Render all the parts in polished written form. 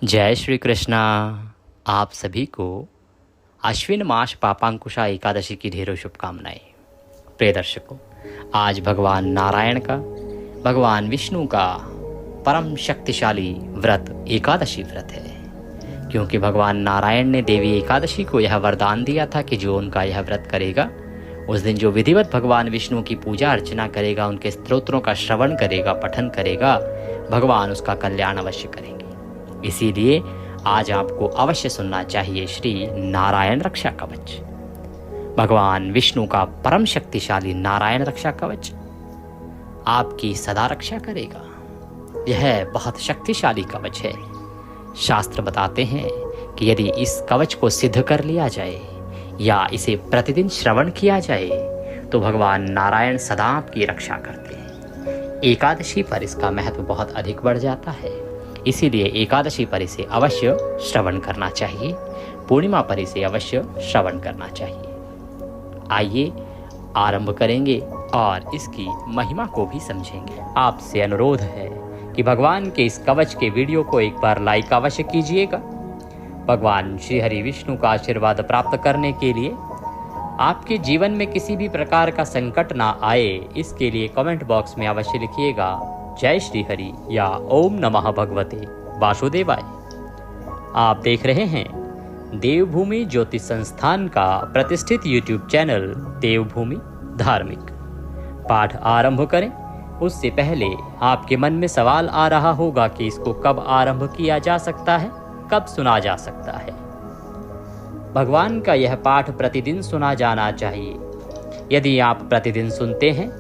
जय श्री कृष्णा। आप सभी को अश्विन मास पापांकुशा एकादशी की ढेरों शुभकामनाएं। प्रिय दर्शकों, आज भगवान नारायण का, भगवान विष्णु का परम शक्तिशाली व्रत एकादशी व्रत है। क्योंकि भगवान नारायण ने देवी एकादशी को यह वरदान दिया था कि जो उनका यह व्रत करेगा, उस दिन जो विधिवत भगवान विष्णु की पूजा अर्चना करेगा, उनके स्तोत्रों का श्रवण करेगा, पठन करेगा, भगवान उसका कल्याण अवश्य करेंगे। इसीलिए आज आपको अवश्य सुनना चाहिए श्री नारायण रक्षा कवच। भगवान विष्णु का परम शक्तिशाली नारायण रक्षा कवच आपकी सदा रक्षा करेगा। यह बहुत शक्तिशाली कवच है। शास्त्र बताते हैं कि यदि इस कवच को सिद्ध कर लिया जाए या इसे प्रतिदिन श्रवण किया जाए तो भगवान नारायण सदा आपकी रक्षा करते हैं। एकादशी पर इसका महत्व बहुत अधिक बढ़ जाता है। इसीलिए एकादशी पर इसे अवश्य श्रवण करना चाहिए, पूर्णिमा पर इसे अवश्य श्रवण करना चाहिए। आइए आरंभ करेंगे और इसकी महिमा को भी समझेंगे। आपसे अनुरोध है कि भगवान के इस कवच के वीडियो को एक बार लाइक अवश्य कीजिएगा। भगवान श्री हरि विष्णु का आशीर्वाद प्राप्त करने के लिए आपके जीवन में किसी भी प्रकार का संकट ना आए, इसके लिए कमेंट बॉक्स में अवश्य लिखिएगा जय श्री हरि या ओम नमः भगवते वासुदेवाय। आप देख रहे हैं देवभूमि ज्योतिष संस्थान का प्रतिष्ठित यूट्यूब चैनल देवभूमि धार्मिक। पाठ आरंभ करें उससे पहले आपके मन में सवाल आ रहा होगा कि इसको कब आरंभ किया जा सकता है, कब सुना जा सकता है। भगवान का यह पाठ प्रतिदिन सुना जाना चाहिए। यदि आप प्रतिदिन सुनते हैं,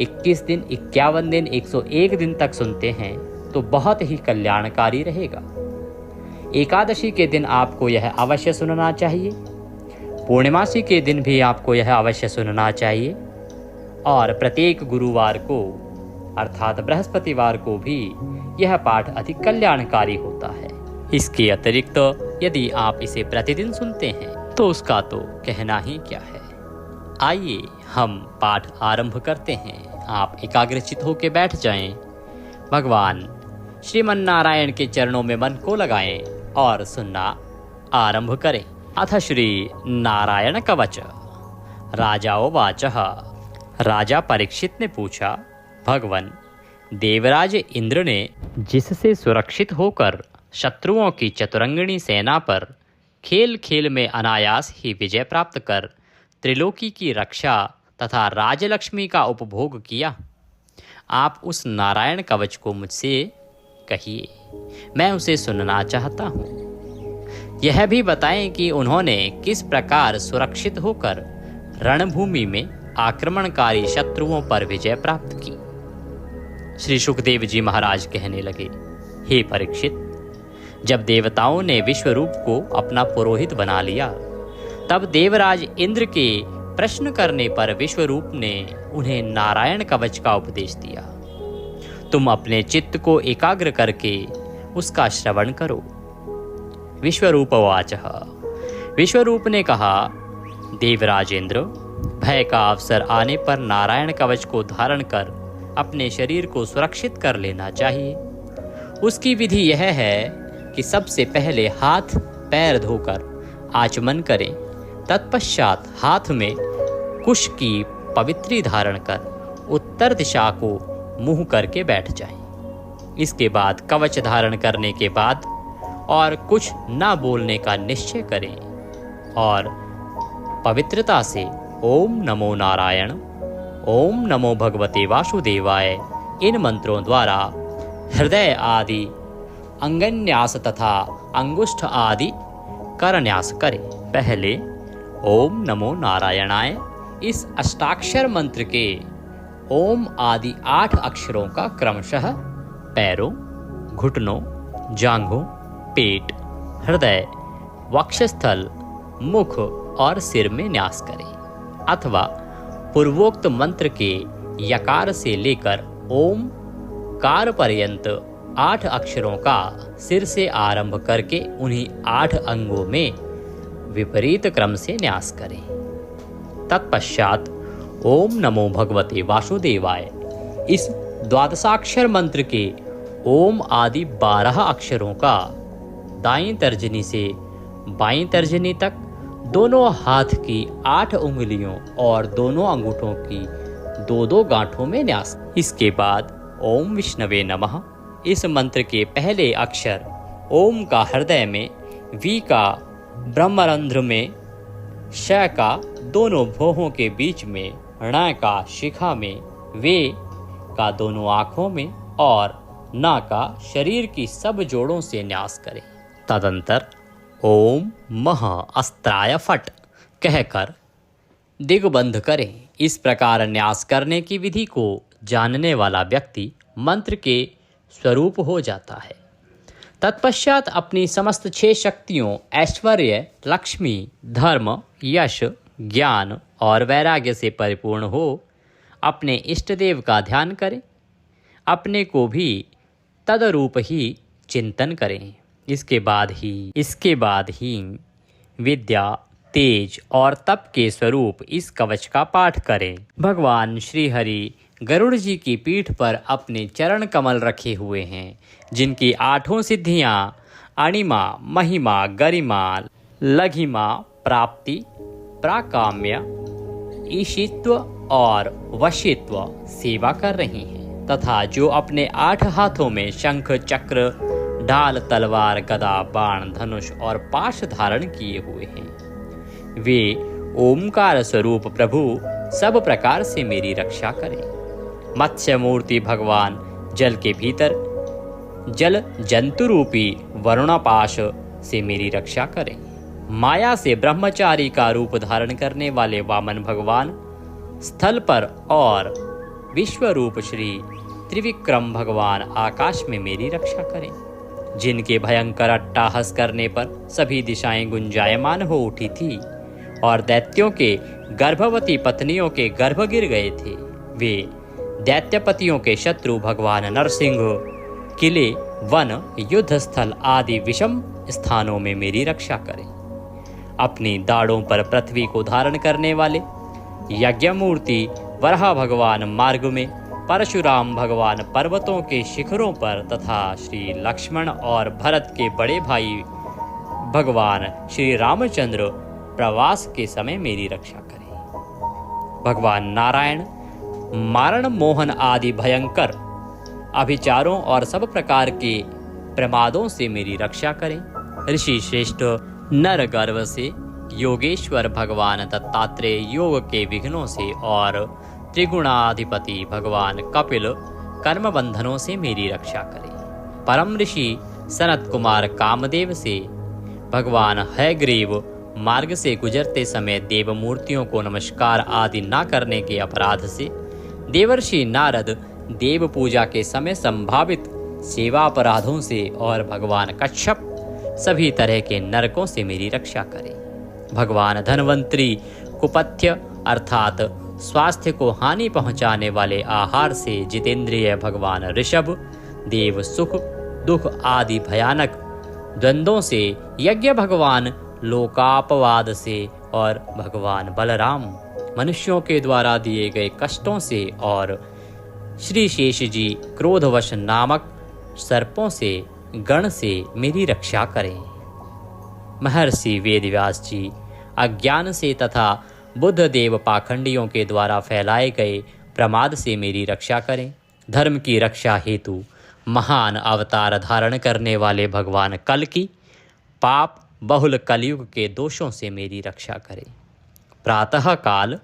21 दिन, 51 दिन, 101 दिन तक सुनते हैं तो बहुत ही कल्याणकारी रहेगा। एकादशी के दिन आपको यह अवश्य सुनना चाहिए। पूर्णिमासी के दिन भी आपको यह अवश्य सुनना चाहिए और प्रत्येक गुरुवार को अर्थात बृहस्पतिवार को भी यह पाठ अधिक कल्याणकारी होता है। इसके अतिरिक्त यदि आप इसे प्रतिदिन सुनते हैं तो उसका तो कहना ही क्या है। आइए हम पाठ आरंभ करते हैं। आप एकाग्रचित होकर बैठ जाएं। भगवान श्रीमन नारायण के चरणों में मन को लगाएं और सुनना आरंभ करें। अथ श्री नारायण कवच। राजाओवाचः। राजा परीक्षित ने पूछा, भगवन देवराज इंद्र ने जिससे सुरक्षित होकर शत्रुओं की चतुरंगिणी सेना पर खेल खेल में अनायास ही विजय प्राप्त कर त्रिलोकी की रक्षा तथा राजलक्ष्मी का उपभोग किया, आप उस नारायण कवच को मुझसे कहिए, मैं उसे सुनना चाहता हूँ। यह भी बताएं कि उन्होंने किस प्रकार सुरक्षित होकर रणभूमि में आक्रमणकारी शत्रुओं पर विजय प्राप्त की। श्री सुखदेव जी महाराज कहने लगे, हे परीक्षित, जब देवताओं ने विश्वरूप को अपना पुरोहित बना लिया, तब देवराज इंद्र के प्रश्न करने पर विश्वरूप ने उन्हें नारायण कवच का उपदेश दिया। तुम अपने चित्त को एकाग्र करके उसका श्रवण करो। विश्वरूपवाचः। विश्वरूप ने कहा, देवराज इंद्र, भय का अवसर आने पर नारायण कवच को धारण कर अपने शरीर को सुरक्षित कर लेना चाहिए। उसकी विधि यह है कि सबसे पहले हाथ पैर धोकर आचमन करें, तत्पश्चात हाथ में कुश की पवित्री धारण कर उत्तर दिशा को मुंह करके बैठ जाएं। इसके बाद कवच धारण करने के बाद और कुछ न बोलने का निश्चय करें और पवित्रता से ओम नमो नारायण, ओम नमो भगवते वासुदेवाय इन मंत्रों द्वारा हृदय आदि अंगन्यास तथा अंगुष्ठ आदि करन्यास करें। पहले ओम नमो नारायणाय इस अष्टाक्षर मंत्र के ओम आदि 8 अक्षरों का क्रमशः पैरों, घुटनों, जांघों, पेट, हृदय, वक्षस्थल, मुख और सिर में न्यास करें। अथवा पूर्वोक्त मंत्र के यकार से लेकर ओम कार पर्यंत 8 अक्षरों का सिर से आरंभ करके उन्हीं 8 अंगों में विपरीत क्रम से न्यास करें। तत्पश्चात ओम नमो भगवते वासुदेवाय इस द्वादशाक्षर मंत्र के ओम आदि 12 अक्षरों का दाईं तर्जनी से बाईं तर्जनी तक दोनों हाथ की 8 उंगलियों और दोनों अंगूठों की 2-2 गांठों में न्यास। इसके बाद ओम विष्णवे नमः इस मंत्र के पहले अक्षर ओम का हृदय में, वी का ब्रह्मरंध्र में, श का दोनों भौहों के बीच में, ण का शिखा में, वे का दोनों आँखों में और न का शरीर की सब जोड़ों से न्यास करें। तदंतर ओम मह अस्त्राय फट कहकर दिग्बंध करें। इस प्रकार न्यास करने की विधि को जानने वाला व्यक्ति मंत्र के स्वरूप हो जाता है। तत्पश्चात अपनी समस्त 6 शक्तियों ऐश्वर्य, लक्ष्मी, धर्म, यश, ज्ञान और वैराग्य से परिपूर्ण हो अपने इष्ट देव का ध्यान करें। अपने को भी तदरूप ही चिंतन करें। इसके बाद ही विद्या, तेज और तप के स्वरूप इस कवच का पाठ करें। भगवान श्री हरि गरुड़ जी की पीठ पर अपने चरण कमल रखे हुए हैं, जिनकी 8 सिद्धियां अणिमा, महिमा, गरिमा, लघिमा, प्राप्ति, प्राकाम्य, ईशित्व और वशित्व सेवा कर रही हैं, तथा जो अपने 8 हाथों में शंख, चक्र, ढाल, तलवार, गदा, बाण, धनुष और पाश धारण किए हुए हैं, वे ओमकार स्वरूप प्रभु सब प्रकार से मेरी रक्षा करें। मत्स्य मूर्ति भगवान जल के भीतर जल जंतु रूपी वरुणापाश से मेरी रक्षा करें। माया से ब्रह्मचारी का रूप धारण करने वाले वामन भगवान स्थल पर और विश्वरूप श्री त्रिविक्रम भगवान आकाश में मेरी रक्षा करें। जिनके भयंकर अट्टहास करने पर सभी दिशाएं गुंजायमान हो उठी थी और दैत्यों के गर्भवती पत्नियों के गर्भ गिर गए थे, वे दैत्यपतियों के शत्रु भगवान नरसिंह किले, वन, युद्ध स्थल आदि विषम स्थानों में मेरी रक्षा करें। अपनी दाढ़ों पर पृथ्वी को धारण करने वाले यज्ञमूर्ति वराह भगवान मार्ग में, परशुराम भगवान पर्वतों के शिखरों पर तथा श्री लक्ष्मण और भरत के बड़े भाई भगवान श्री रामचंद्र प्रवास के समय मेरी रक्षा करें। भगवान नारायण मारण, मोहन आदि भयंकर अभिचारों और सब प्रकार के प्रमादों से मेरी रक्षा करें। ऋषि श्रेष्ठ नर गर्भ से, योगेश्वर भगवान दत्तात्रेय योग के विघ्नों से और त्रिगुणाधिपति भगवान कपिल कर्म बंधनों से मेरी रक्षा करें। परम ऋषि सनत कुमार कामदेव से, भगवान हयग्रीव मार्ग से गुजरते समय देव मूर्तियों को नमस्कार आदि न करने के अपराध से, देवर्षि नारद देव पूजा के समय संभावित सेवा अपराधों से और भगवान कच्छप सभी तरह के नरकों से मेरी रक्षा करें। भगवान धन्वंतरी कुपथ्य अर्थात स्वास्थ्य को हानि पहुंचाने वाले आहार से जितेंद्रिय भगवान ऋषभ देव सुख दुख आदि भयानक द्वंद्वों से, यज्ञ भगवान लोकापवाद से और भगवान बलराम मनुष्यों के द्वारा दिए गए कष्टों से और श्री शेष जी क्रोधवश नामक सर्पों से गण से मेरी रक्षा करें। महर्षि वेदव्यास जी अज्ञान से तथा बुद्ध देव पाखंडियों के द्वारा फैलाए गए प्रमाद से मेरी रक्षा करें। धर्म की रक्षा हेतु महान अवतार धारण करने वाले भगवान कल की पाप बहुल कलयुग के दोषों से मेरी रक्षा करें। प्रातः काल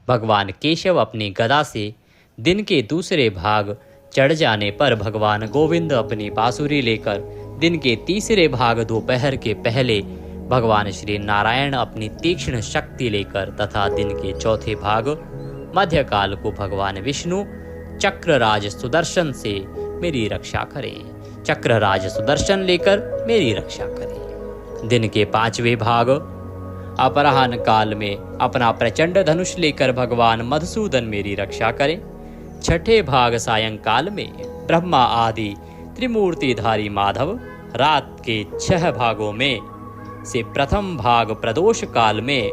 भगवान केशव अपनी गदा से दिन के दूसरे भाग चढ़ जाने पर भगवान गोविंद अपनी बांसुरी लेकर दिन के तीसरे भाग दोपहर के पहले भगवान श्री नारायण अपनी तीक्ष्ण शक्ति लेकर तथा दिन के चौथे भाग मध्यकाल को भगवान विष्णु चक्रराज सुदर्शन से मेरी रक्षा करें। चक्रराज सुदर्शन लेकर मेरी रक्षा करें। दिन के 5वें भाग अपराह्न काल में अपना प्रचंड धनुष लेकर भगवान मधुसूदन मेरी रक्षा करें। 6ठे भाग सायंकाल में ब्रह्मा आदि त्रिमूर्तिधारी माधव, रात के 6 भागों में से प्रथम भाग प्रदोष काल में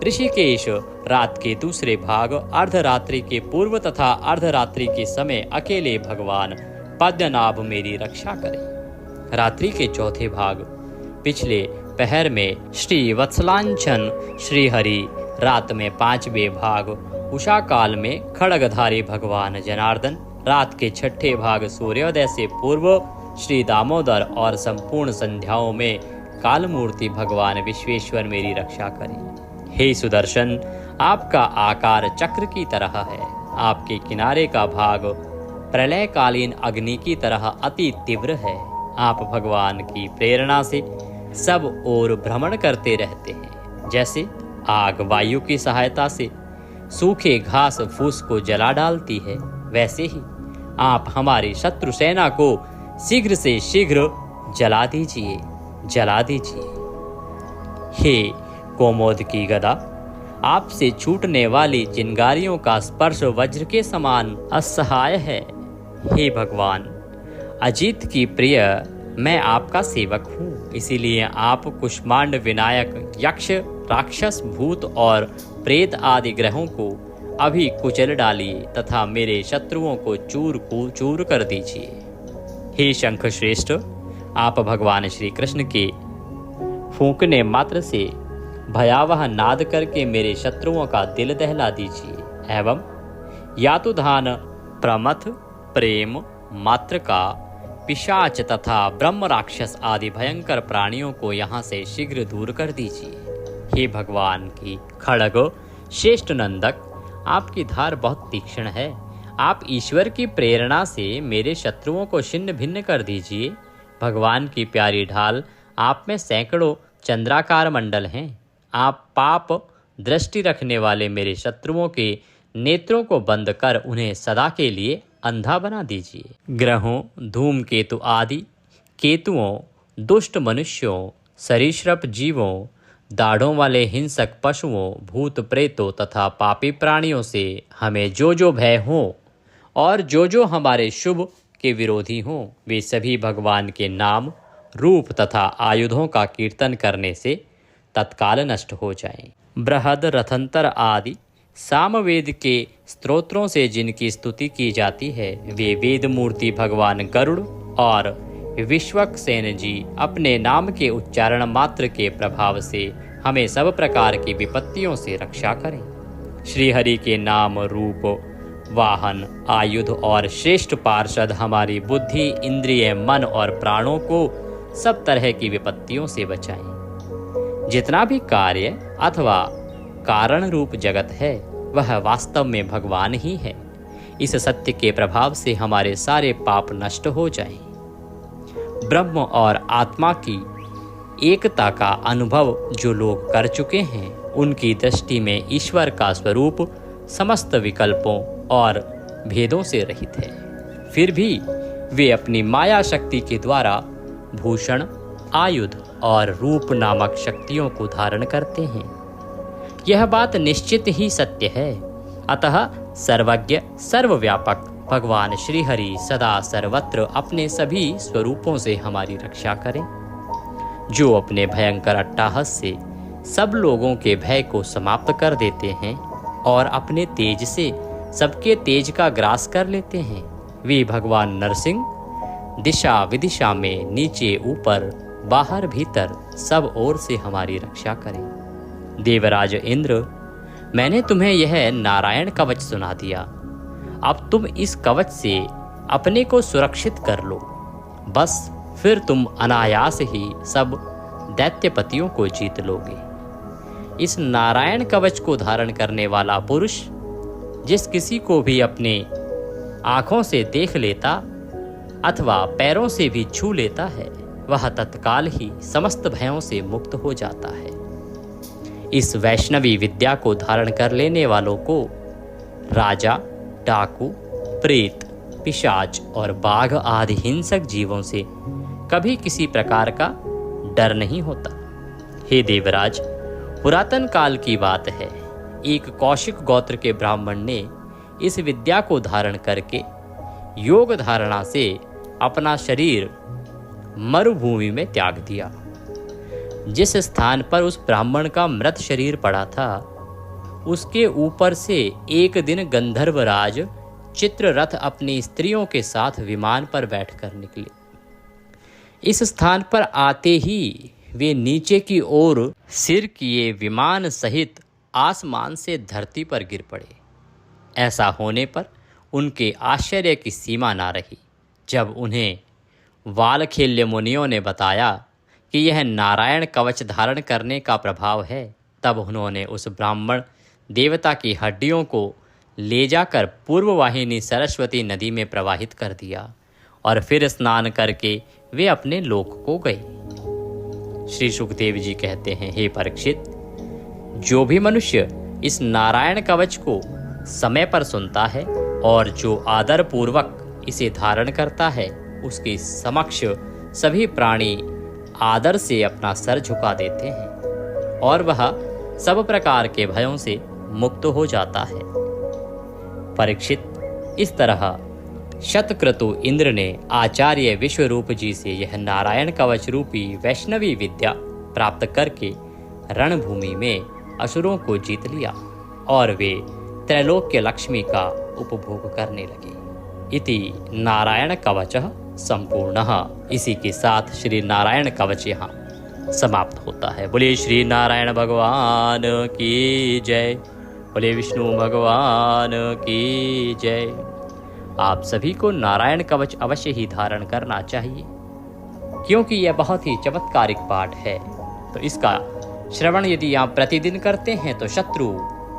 ऋषिकेश, रात के दूसरे भाग अर्धरात्रि के पूर्व तथा अर्धरात्रि के समय अकेले भगवान पद्मनाभ मेरी रक्षा करें। रात्रि के चौथे भाग पिछले पहर में श्री वत्सलांछन श्री हरि, रात में 5वें भाग उषा काल में खड्गधारी भगवान जनार्दन, रात के 6ठे भाग सूर्योदय से पूर्व श्री दामोदर और संपूर्ण संध्याओं में कालमूर्ति भगवान विश्वेश्वर मेरी रक्षा करें। हे सुदर्शन, आपका आकार चक्र की तरह है। आपके किनारे का भाग प्रलयकालीन अग्नि की तरह अति तीव्र है। आप भगवान की प्रेरणा से सब ओर भ्रमण करते रहते हैं। जैसे आग वायु की सहायता से सूखे घास फूस को जला डालती है, वैसे ही आप हमारी शत्रु सेना को शीघ्र से शीघ्र जला दीजिए, जला दीजिए। हे कोमोद की गदा, आपसे छूटने वाली चिंगारियों का स्पर्श वज्र के समान असहाय है। हे भगवान, अजीत की प्रिय, मैं आपका सेवक हूँ, इसीलिए आप कुष्मांड विनायक यक्ष, राक्षस, भूत और प्रेत आदि ग्रहों को अभी कुचल डालिए तथा मेरे शत्रुओं को चूर कर दीजिए। हे शंख श्रेष्ठ, आप भगवान श्री कृष्ण के फूंकने मात्र से भयावह नाद करके मेरे शत्रुओं का दिल दहला दीजिए एवं यातुधान, प्रमथ, प्रेम, मातृका, पिशाच तथा ब्रह्म राक्षस आदि भयंकर प्राणियों को यहाँ से शीघ्र दूर कर दीजिए। हे भगवान की खड्ग श्रेष्ठ नंदक, आपकी धार बहुत तीक्ष्ण है। आप ईश्वर की प्रेरणा से मेरे शत्रुओं को छिन्न भिन्न कर दीजिए। भगवान की प्यारी ढाल, आप में सैकड़ों चंद्राकार मंडल हैं। आप पाप दृष्टि रखने वाले मेरे शत्रुओं के नेत्रों को बंद कर उन्हें सदा के लिए अंधा बना दीजिए। ग्रहों, धूमकेतु आदि केतुओं, दुष्ट मनुष्यों, सरीसृप जीवों, दाढ़ों वाले हिंसक पशुओं, भूत प्रेतों तथा पापी प्राणियों से हमें जो जो भय हो और जो जो हमारे शुभ के विरोधी हों, वे सभी भगवान के नाम, रूप तथा आयुधों का कीर्तन करने से तत्काल नष्ट हो जाएं। बृहद, रथंतर आदि सामवेद के स्तोत्रों से जिनकी स्तुति की जाती है, वे वेद मूर्ति भगवान गरुड़ और विश्वक्सेन जी अपने नाम के उच्चारण मात्र के प्रभाव से हमें सब प्रकार की विपत्तियों से रक्षा करें। श्री हरि के नाम, रूप, वाहन, आयुध और श्रेष्ठ पार्षद हमारी बुद्धि, इंद्रिय, मन और प्राणों को सब तरह की विपत्तियों से बचाएं। जितना भी कार्य अथवा कारण रूप जगत है, वह वास्तव में भगवान ही है। इस सत्य के प्रभाव से हमारे सारे पाप नष्ट हो जाएं। ब्रह्म और आत्मा की एकता का अनुभव जो लोग कर चुके हैं, उनकी दृष्टि में ईश्वर का स्वरूप समस्त विकल्पों और भेदों से रहित है। फिर भी वे अपनी माया शक्ति के द्वारा भूषण, आयुध और रूप नामक शक्तियों को धारण करते हैं। यह बात निश्चित ही सत्य है। अतः सर्वज्ञ, सर्वव्यापक भगवान श्री हरि सदा सर्वत्र अपने सभी स्वरूपों से हमारी रक्षा करें, जो अपने भयंकर अट्टहास से सब लोगों के भय को समाप्त कर देते हैं और अपने तेज से सबके तेज का ग्रास कर लेते हैं। वे भगवान नरसिंह दिशा विदिशा में, नीचे ऊपर, बाहर भीतर सब ओर से हमारी रक्षा करें। देवराज इंद्र, मैंने तुम्हें यह नारायण कवच सुना दिया। अब तुम इस कवच से अपने को सुरक्षित कर लो। बस फिर तुम अनायास ही सब दैत्यपतियों को जीत लोगे। इस नारायण कवच को धारण करने वाला पुरुष जिस किसी को भी अपने आँखों से देख लेता अथवा पैरों से भी छू लेता है, वह तत्काल ही समस्त भयों से मुक्त हो जाता है। इस वैष्णवी विद्या को धारण कर लेने वालों को राजा, डाकू, प्रेत, पिशाच और बाघ आदि हिंसक जीवों से कभी किसी प्रकार का डर नहीं होता। हे देवराज, पुरातन काल की बात है, एक कौशिक गोत्र के ब्राह्मण ने इस विद्या को धारण करके योग धारणा से अपना शरीर मरुभूमि में त्याग दिया। जिस स्थान पर उस ब्राह्मण का मृत शरीर पड़ा था, उसके ऊपर से एक दिन गंधर्वराज चित्ररथ अपनी स्त्रियों के साथ विमान पर बैठकर निकले। इस स्थान पर आते ही वे नीचे की ओर सिर किए विमान सहित आसमान से धरती पर गिर पड़े। ऐसा होने पर उनके आश्चर्य की सीमा ना रही। जब उन्हें वालखिल्य मुनियों ने बताया कि यह नारायण कवच धारण करने का प्रभाव है, तब उन्होंने उस ब्राह्मण देवता की हड्डियों को ले जाकर पूर्ववाहिनी सरस्वती नदी में प्रवाहित कर दिया और फिर स्नान करके वे अपने लोक को गए। श्री सुखदेव जी कहते हैं, हे परीक्षित, जो भी मनुष्य इस नारायण कवच को समय पर सुनता है और जो आदर पूर्वक इसे धारण करता है, उसके समक्ष सभी प्राणी आदर से अपना सर झुका देते हैं और वह सब प्रकार के भयों से मुक्त हो जाता है। परीक्षित, इस तरह शतक्रतु इंद्र ने आचार्य विश्वरूप जी से यह नारायण कवच रूपी वैष्णवी विद्या प्राप्त करके रणभूमि में असुरों को जीत लिया और वे त्रैलोक्य लक्ष्मी का उपभोग करने लगे। इति नारायण कवचः संपूर्णः। इसी के साथ श्री नारायण कवच यहाँ समाप्त होता है। बोले श्री नारायण भगवान की जय, बोले विष्णु भगवान की जय। आप सभी को नारायण कवच अवश्य ही धारण करना चाहिए, क्योंकि यह बहुत ही चमत्कारिक पाठ है। तो इसका श्रवण यदि आप प्रतिदिन करते हैं तो शत्रु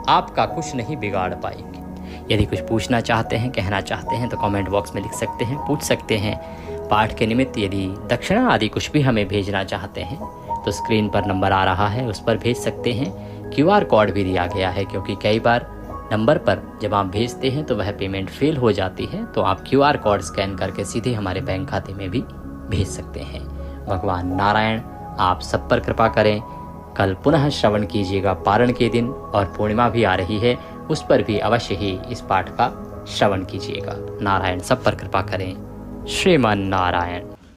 आपका कुछ नहीं बिगाड़ पाएंगे। यदि कुछ पूछना चाहते हैं, कहना चाहते हैं तो कमेंट बॉक्स में लिख सकते हैं, पूछ सकते हैं। पाठ के निमित्त यदि दक्षिणा आदि कुछ भी हमें भेजना चाहते हैं तो स्क्रीन पर नंबर आ रहा है, उस पर भेज सकते हैं। QR कोड भी दिया गया है, क्योंकि कई बार नंबर पर जब आप भेजते हैं तो वह पेमेंट फेल हो जाती है, तो आप QR कोड स्कैन करके सीधे हमारे बैंक खाते में भी भेज सकते हैं। भगवान नारायण आप सब पर कृपा करें। कल पुनः श्रवण कीजिएगा पारण के दिन, और पूर्णिमा भी आ रही है, उस पर भी अवश्य ही इस पाठ का श्रवण कीजिएगा। नारायण सब पर कृपा करें। श्रीमन नारायण।